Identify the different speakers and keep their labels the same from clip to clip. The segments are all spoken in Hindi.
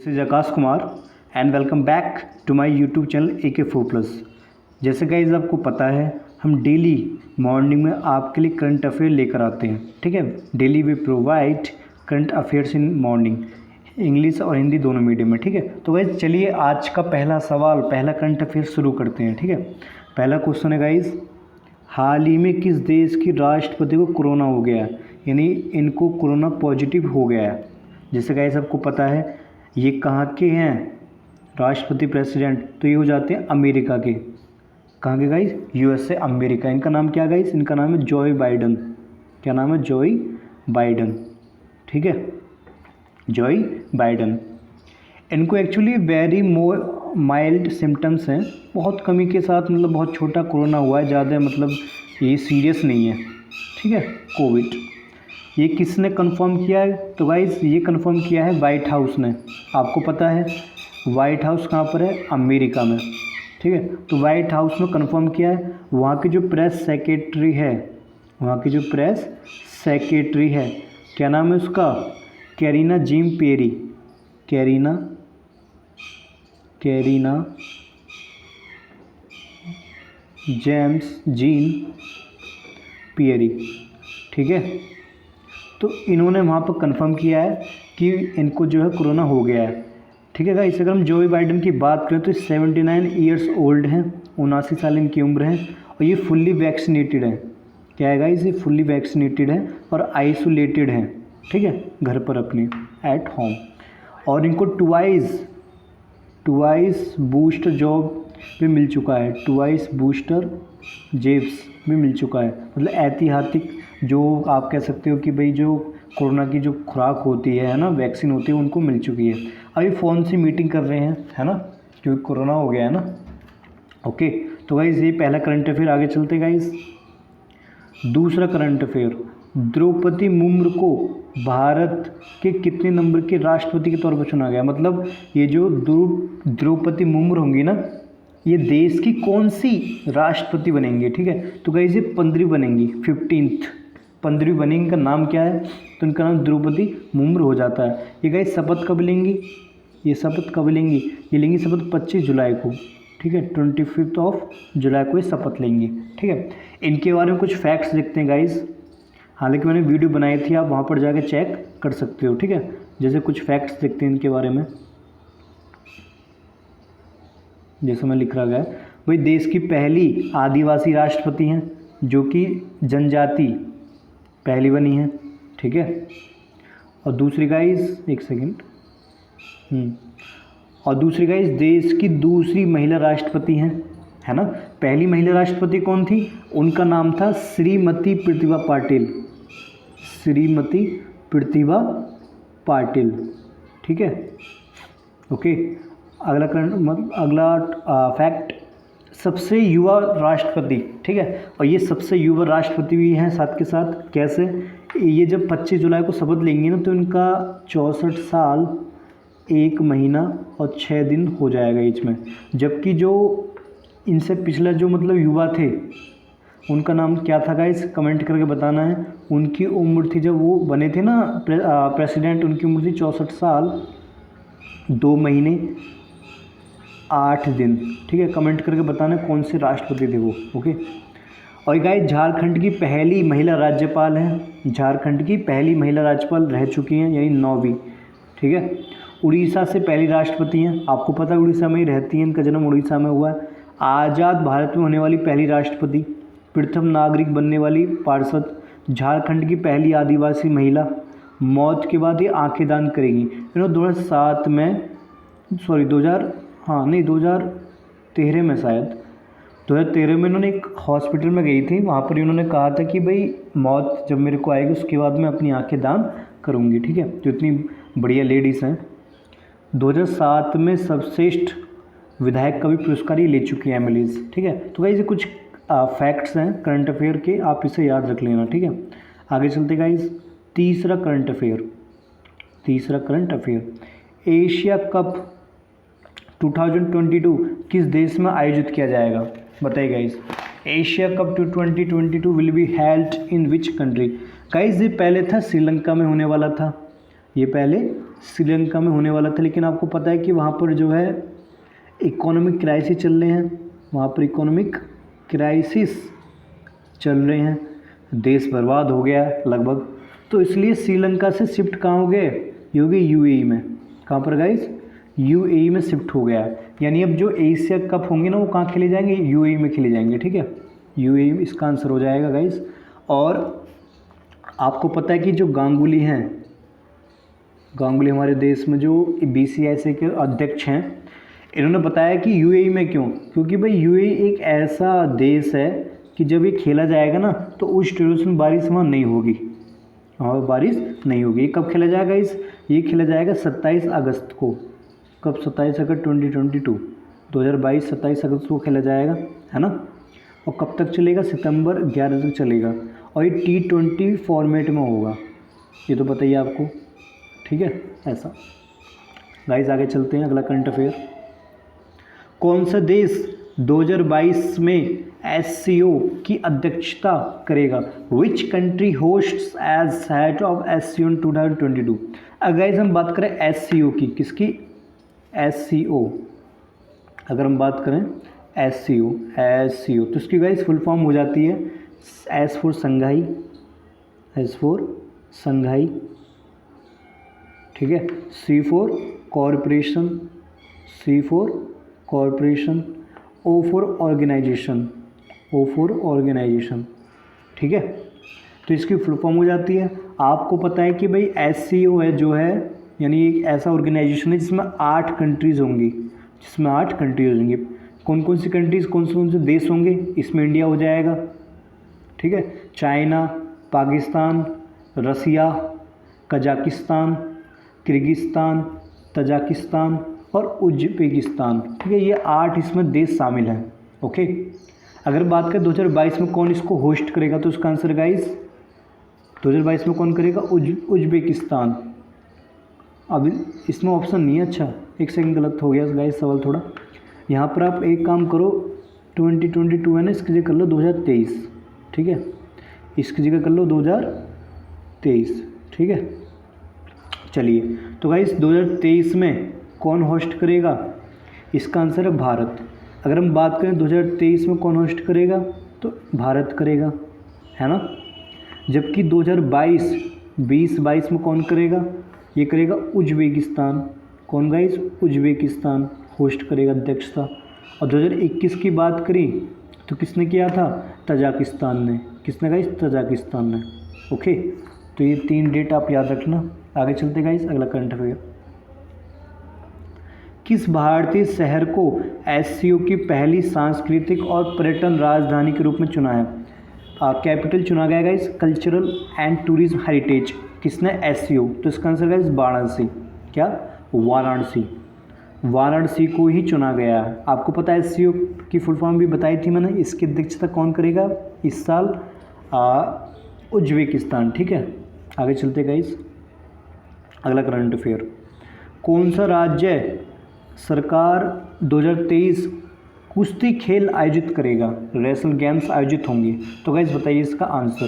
Speaker 1: This is Akash Kumar and welcome back to my YouTube channel AK4+। जैसे गाइज आपको पता है हम डेली मॉर्निंग में आपके लिए करंट अफेयर लेकर आते हैं, ठीक है। Daily we provide current affairs in morning, English और हिंदी दोनों मीडियम में, ठीक है। तो गाइज चलिए आज का पहला सवाल, पहला करंट अफेयर शुरू करते हैं, ठीक है। पहला क्वेश्चन है गाइज, हाल ही में किस देश की राष्ट्रपति को कोरोना हो गया, यानी इनको कोरोना पॉजिटिव हो गया है। जैसे गाइज आपको पता है ये कहाँ के हैं राष्ट्रपति प्रेसिडेंट, तो ये हो जाते हैं अमेरिका के। कहाँ के गाइज? USA America. इनका नाम क्या गाइज? इनका नाम है जोई बाइडन। क्या नाम है? जोई बाइडन, ठीक है, जोई बाइडन। इनको एक्चुअली वेरी माइल्ड सिम्टम्स हैं, बहुत कमी के साथ, मतलब बहुत छोटा कोरोना हुआ है, ज़्यादा मतलब ये सीरियस नहीं है, ठीक है, कोविड। ये किसने कंफर्म किया है? तो गाइस ये कंफर्म किया है वाइट हाउस ने। आपको पता है वाइट हाउस कहाँ पर है? अमेरिका में, ठीक है। तो वाइट हाउस में कंफर्म किया है। वहाँ की जो प्रेस सेक्रेटरी है, वहाँ की जो प्रेस सेक्रेटरी है, क्या नाम है उसका? Carina Jean Perry, Carina James Jean Pierre, ठीक है। तो इन्होंने वहाँ पर कंफर्म किया है कि इनको जो है कोरोना हो गया है, ठीक है गाइस। अगर हम जोई बाइडन की बात करें तो 79 ईयर्स ओल्ड हैं, 79 साल इनकी उम्र है, और ये फुल्ली वैक्सीनेटेड है। क्या है गाइस? ये फुल्ली वैक्सीनेटेड है और आइसोलेटेड है, ठीक है, घर पर अपने एट होम। और इनको ट्वाइस बूस्टर जॉब भी मिल चुका है, ट्वाइस बूस्टर जेब्स भी मिल चुका है। मतलब ऐतिहासिक जो आप कह सकते हो कि भाई जो कोरोना की जो खुराक होती है ना, वैक्सीन होती है, उनको मिल चुकी है। अभी फ़ोन से मीटिंग कर रहे हैं, है ना, क्योंकि कोरोना हो गया है ना। ओके, तो गाइज़ ये पहला करंट अफेयर। आगे चलते गाइज़, दूसरा करंट अफेयर, द्रौपदी मुर्मू को भारत के कितने नंबर के राष्ट्रपति के तौर पर चुना गया? मतलब ये जो द्रौपदी मुर्मू होंगी ना, ये देश की कौन सी राष्ट्रपति बनेंगे, ठीक है। तो गाइस ये 15वीं बनेंगी, 15वीं बनेंगी। इनका नाम क्या है? तो इनका नाम द्रौपदी मुर्मू हो जाता है। ये गाइस शपथ कब लेंगी? ये शपथ कब लेंगी? ये लेंगी शपथ 25 जुलाई को, ठीक है, 25 जुलाई को ये शपथ लेंगी, ठीक है। इनके बारे में कुछ फैक्ट्स देखते हैं गाइस। हालांकि मैंने वीडियो बनाई थी, आप वहाँ पर जाकर चेक कर सकते हो, ठीक है। जैसे कुछ फैक्ट्स देखते हैं इनके बारे में। जैसे मैं लिख रहा गया, भाई देश की पहली आदिवासी राष्ट्रपति हैं, जो कि जनजाति पहली बनी है, ठीक है। और दूसरी गाइस, एक सेकंड, और दूसरी गाइस देश की दूसरी महिला राष्ट्रपति हैं, है ना। पहली महिला राष्ट्रपति कौन थी? उनका नाम था श्रीमती प्रतिभा पाटिल, श्रीमती प्रतिभा पाटिल, ठीक है। ओके, अगला फैक्ट, सबसे युवा राष्ट्रपति, ठीक है। और ये सबसे युवा राष्ट्रपति भी हैं साथ के साथ। कैसे? ये जब 25 जुलाई को शपथ लेंगे ना, तो इनका 64 साल 1 महीना और 6 दिन हो जाएगा एज में। जबकि जो इनसे पिछला जो मतलब युवा थे, उनका नाम क्या था गाइस? कमेंट करके बताना है। उनकी उम्र थी, जब वो बने थे ना प्रेसिडेंट, उनकी उम्र थी 64 साल 2 महीने 8 दिन, ठीक है। कमेंट करके बताना कौन से राष्ट्रपति थे वो, ओके। और गाइस झारखंड की पहली महिला राज्यपाल हैं, झारखंड की पहली महिला राज्यपाल रह चुकी हैं, यानी 9वीं, ठीक है। उड़ीसा से पहली राष्ट्रपति हैं, आपको पता है उड़ीसा में ही रहती हैं, इनका जन्म उड़ीसा में हुआ है। आज़ाद भारत में होने वाली पहली राष्ट्रपति, प्रथम नागरिक बनने वाली पार्षद, झारखंड की पहली आदिवासी महिला, मौत के बाद ये आंखें दान करेंगी। इन्होंने 2007 में, सॉरी 2013 में, शायद 2013 में इन्होंने एक हॉस्पिटल में गई थी। वहाँ पर इन्होंने कहा था कि भाई मौत जब मेरे को आएगी उसके बाद मैं अपनी आंखें दान करूँगी, ठीक है। तो इतनी बढ़िया लेडीज़ हैं। 2007 में सर्वश्रेष्ठ विधायक का भी पुरस्कार ही ले चुकी है MLAs, ठीक है। तो गाइस ये कुछ फैक्ट्स हैं करंट अफेयर के, आप इसे याद रख लेना, ठीक है। आगे चलते गाइस, तीसरा करंट अफेयर, एशिया कप 2022 किस देश में आयोजित किया जाएगा? बताइए guys, Asia cup 2022 will be held in which country? Guys ये पहले था श्रीलंका में होने वाला था, ये पहले श्रीलंका में होने वाला था, लेकिन आपको पता है कि वहाँ पर जो है इकोनॉमिक क्राइसिस चल रहे हैं, वहाँ पर इकोनॉमिक क्राइसिस चल रहे हैं, देश बर्बाद हो गया है लगभग, तो इसलिए श्रीलंका से शिफ्ट कहाँ हो गए, ये हो गए यूएई में। कहाँ पर गाइस, यूएई में शिफ्ट हो गया है। यानी अब जो एशिया कप होंगे ना वो कहाँ खेले जाएंगे, यूएई में खेले जाएंगे, ठीक है, यूएई में इसका आंसर हो जाएगा गाइस। और आपको पता है कि जो गांगुली हैं, गांगुली हमारे देश में जो बीसीसीआई के अध्यक्ष हैं, इन्होंने बताया कि यूएई में क्यों, क्योंकि भाई यूएई एक ऐसा देश है कि जब ये खेला जाएगा ना तो उस ड्यूरेशन में बारिश वहाँ नहीं होगी, वहाँ बारिश नहीं होगी। कब खेला जाएगा ये खेला जाएगा 27 अगस्त को। कब, 27 अगस्त 2022, 27 अगस्त को खेला जाएगा, है ना। और कब तक चलेगा, सितंबर 11 तक चलेगा, और ये T20 फॉर्मेट में होगा, ये तो बताइए आपको, ठीक है। ऐसा गाइस आगे चलते हैं, अगला करंट अफेयर। कौन सा देश 2022 में SCO की अध्यक्षता करेगा, which country hosts as head of SCO in 2022। अगर हम बात करें SCO की, किसकी, SCO, अगर हम बात करें SCO तो इसकी गाइस फुल फॉर्म हो जाती है S फॉर संघाई, ठीक है, C for corporation, O for organisation, ठीक है। तो इसकी फुल फॉर्म हो जाती है। आपको पता है कि भाई SCO है जो है, यानी एक ऐसा ऑर्गेनाइजेशन है जिसमें 8 कंट्रीज़ होंगी, कौन कौन सी कंट्रीज़, कौन से देश होंगे, इसमें इंडिया हो जाएगा, ठीक है, चाइना, पाकिस्तान, रसिया, कजाकिस्तान, किर्गिस्तान, तजाकिस्तान और उज्बेकिस्तान, ठीक है, ये 8 इसमें देश शामिल हैं, ओके। अगर बात करें 2022 में कौन इसको होस्ट करेगा, तो उसका आंसर गाइस 2022 में कौन करेगा, उज्बेकिस्तान। अब इसमें ऑप्शन नहीं है, अच्छा एक सेकंड गलत हो गया गाइस सवाल थोड़ा, यहाँ पर आप एक काम करो, 2022 है ना, इसकी जगह कर लो 2023, ठीक है, इसकी जगह कर लो 2023, ठीक है। चलिए तो गाइस 2023 में कौन होस्ट करेगा, इसका आंसर है भारत। अगर हम बात करें 2023 में कौन होस्ट करेगा, तो भारत करेगा, है ना। जबकि 2022 में कौन करेगा, ये करेगा उज्बेकिस्तान। कौन गाइस, उज्बेकिस्तान होस्ट करेगा अध्यक्षता। और 2021 की बात करी तो किसने किया था, तजाकिस्तान ने। किसने गाइस, तजाकिस्तान ने, ओके। तो ये 3 डेट आप याद रखना। आगे चलते गाइस, अगला करंट अफेयर। किस भारतीय शहर को SCO की पहली सांस्कृतिक और पर्यटन राजधानी के रूप में चुना है, कैपिटल चुना गया guys, cultural and tourism heritage. किसने, SCO। तो इसका आंसर गाइस वाराणसी, क्या, वाराणसी को ही चुना गया है। आपको पता है SCO की फुल फॉर्म भी बताई थी मैंने। इसकी अध्यक्षता कौन करेगा इस साल, उज्बेकिस्तान, ठीक है। आगे चलते गाइस, अगला करंट अफेयर। कौन सा राज्य सरकार 2023 कुश्ती खेल आयोजित करेगा, रेसल गेम्स आयोजित होंगे, तो गाइस बताइए इसका आंसर।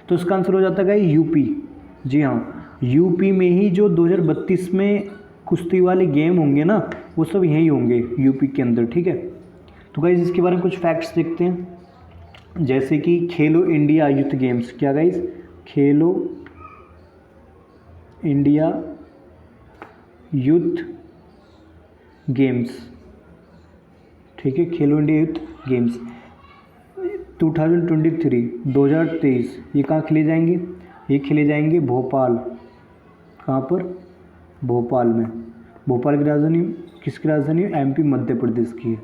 Speaker 1: तो इसका आंसर हो जाता है गाइस यूपी। जी हाँ, यूपी में ही जो 2032 में कुश्ती वाले गेम होंगे ना, वो सब यहीं होंगे यूपी के अंदर, ठीक है। तो गाइस इसके बारे में कुछ फैक्ट्स देखते हैं, जैसे कि खेलो इंडिया यूथ गेम्स, क्या गाइस, खेलो इंडिया यूथ गेम्स, ठीक है, खेलो इंडिया यूथ गेम्स 2023 ये कहाँ खेले जाएंगे, ये खेले जाएंगे भोपाल। कहाँ पर, भोपाल में। भोपाल की राजधानी, किसकी राजधानी, MP मध्य प्रदेश की है,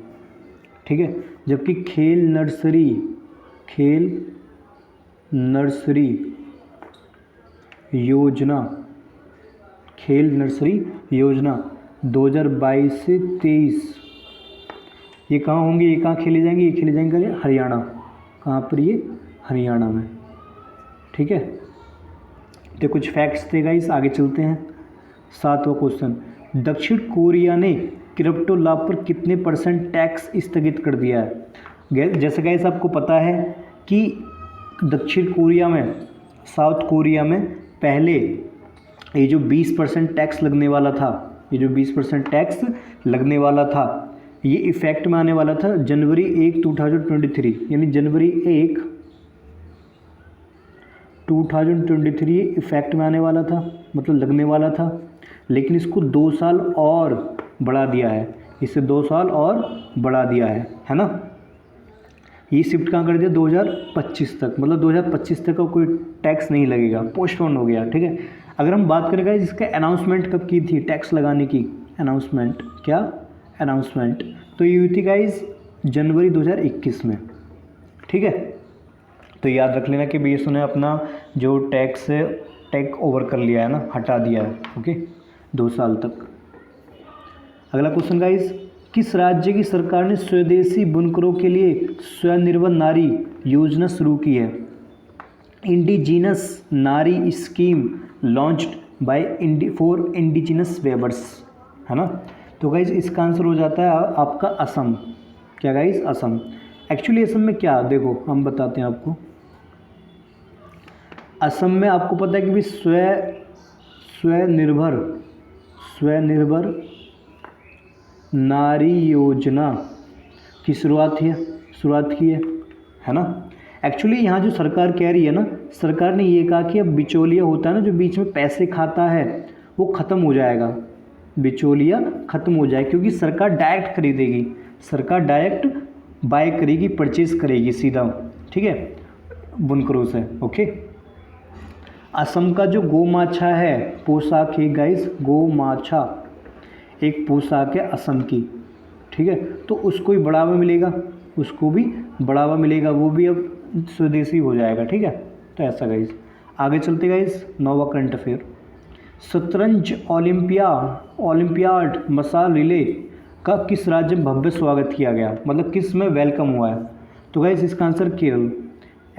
Speaker 1: ठीक है। जबकि खेल नर्सरी योजना 2022 से 23 ये कहाँ होंगे, ये कहाँ खेले जाएंगे, ये खेले जाएंगे हरियाणा। कहाँ पर, ये हरियाणा में, ठीक है। तो कुछ फैक्ट्स थे गाइस, आगे चलते हैं। 7वां क्वेश्चन, दक्षिण कोरिया ने क्रिप्टो लाभ पर कितने % टैक्स स्थगित कर दिया है। जैसे गाइस आपको पता है कि दक्षिण कोरिया में, साउथ कोरिया में पहले ये जो 20% टैक्स लगने वाला था, ये जो 20% टैक्स लगने वाला था, ये इफ़ेक्ट में आने वाला था जनवरी 1 2023, यानी जनवरी 1 2023 इफ़ेक्ट में आने वाला था, मतलब लगने वाला था। लेकिन इसको 2 साल और बढ़ा दिया है, इसे 2 साल और बढ़ा दिया है ना। ये शिफ्ट कहाँ कर दिया 2025 तक, मतलब 2025 तक का कोई टैक्स नहीं लगेगा, पोस्टपोन हो गया, ठीक है। अगर हम बात करें गाइस इसका अनाउंसमेंट कब की थी टैक्स लगाने की, अनाउंसमेंट, क्या अनाउंसमेंट, तो ये हुई थी गाइस जनवरी 2021 में, ठीक है। तो याद रख लेना कि बीएसओ ने अपना जो टैक्स है टेक ओवर कर लिया है ना, हटा दिया है, ओके, 2 साल तक। अगला क्वेश्चन गाइस, किस राज्य की सरकार ने स्वदेशी बुनकरों के लिए स्वनिर्भर नारी योजना शुरू की है? इंडिजीनस नारी scheme launched by for indigenous Weber's, है ना। तो गाइस इसका आंसर हो जाता है आपका असम। क्या गाइस, असम। एक्चुअली असम में क्या, देखो हम बताते हैं आपको। असम में आपको पता है कि भी स्वनिर्भर नारी योजना की शुरुआत की है ना। एक्चुअली यहाँ जो सरकार कह रही है ना, सरकार ने ये कहा कि अब बिचौलिया होता है ना जो बीच में पैसे खाता है, वो ख़त्म हो जाएगा, बिचौलिया ख़त्म हो जाए, क्योंकि सरकार डायरेक्ट खरीदेगी, सरकार डायरेक्ट बाय करेगी, परचेज करेगी सीधा, ठीक है, बुनकरों से, ओके। असम का जो गोमाछा है, पोशाक है गाइस, गोमाछा एक पोशाक है असम की, ठीक है। तो उसको भी बढ़ावा मिलेगा, वो भी अब स्वदेशी हो जाएगा, ठीक है। तो ऐसा गाइस, आगे चलते गाइस, नौवा करंट अफेयर। शतरंज ओलंपियाड मसाल रिले का किस राज्य में भव्य स्वागत किया गया, मतलब किस में वेलकम हुआ है? तो गाइस इसका आंसर केरल।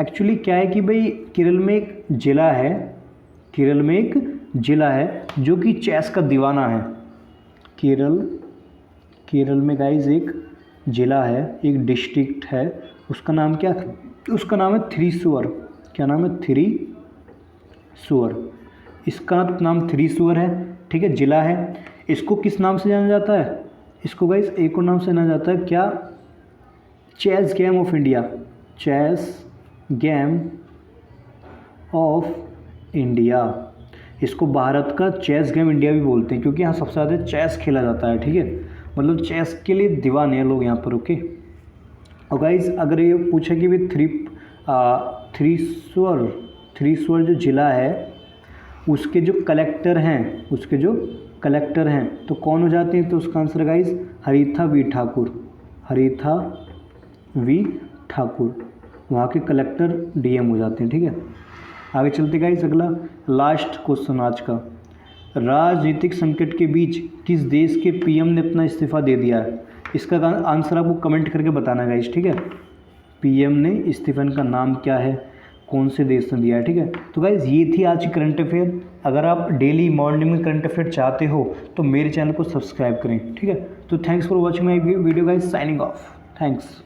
Speaker 1: एक्चुअली क्या है कि भाई केरल में एक ज़िला है जो कि चेस का दीवाना है। केरल में गाइस एक ज़िला है, एक डिस्ट्रिक्ट है, उसका नाम क्या, उसका नाम है थ्रीसुर। क्या नाम है? थ्रीसुर। इसका नाम थ्रीसुर है, ठीक है, ज़िला है। इसको किस नाम से जाना जाता है? इसको गाइस एक और नाम से जाना जाता है, क्या? Chess game of India. Chess game of India, इसको भारत का चेस गेम इंडिया भी बोलते हैं, क्योंकि यहाँ सबसे ज़्यादा चेस खेला जाता है, ठीक है, मतलब चेस के लिए दीवाने हैं लोग यहाँ पर, ओके। और गाइस अगर ये पूछे कि भी थ्रीसुर जो ज़िला है उसके जो कलेक्टर हैं तो कौन हो जाते हैं? तो उसका आंसर गाइस हरीथा वी ठाकुर, वहाँ के कलेक्टर डीएम हो जाते हैं, ठीक है। आगे चलते गाइस, अगला लास्ट क्वेश्चन आज का। राजनीतिक संकट के बीच किस देश के पीएम ने अपना इस्तीफा दे दिया है? इसका आंसर आपको कमेंट करके बताना गाइस, ठीक है। पीएम ने इस्तीफा का नाम क्या है, कौन से देश ने दिया है, ठीक है। तो गाइस ये थी आज की करंट अफेयर। अगर आप डेली मॉर्निंग में करंट अफेयर चाहते हो तो मेरे चैनल को सब्सक्राइब करें, ठीक है। तो thanks for watching my video guys, signing off, thanks.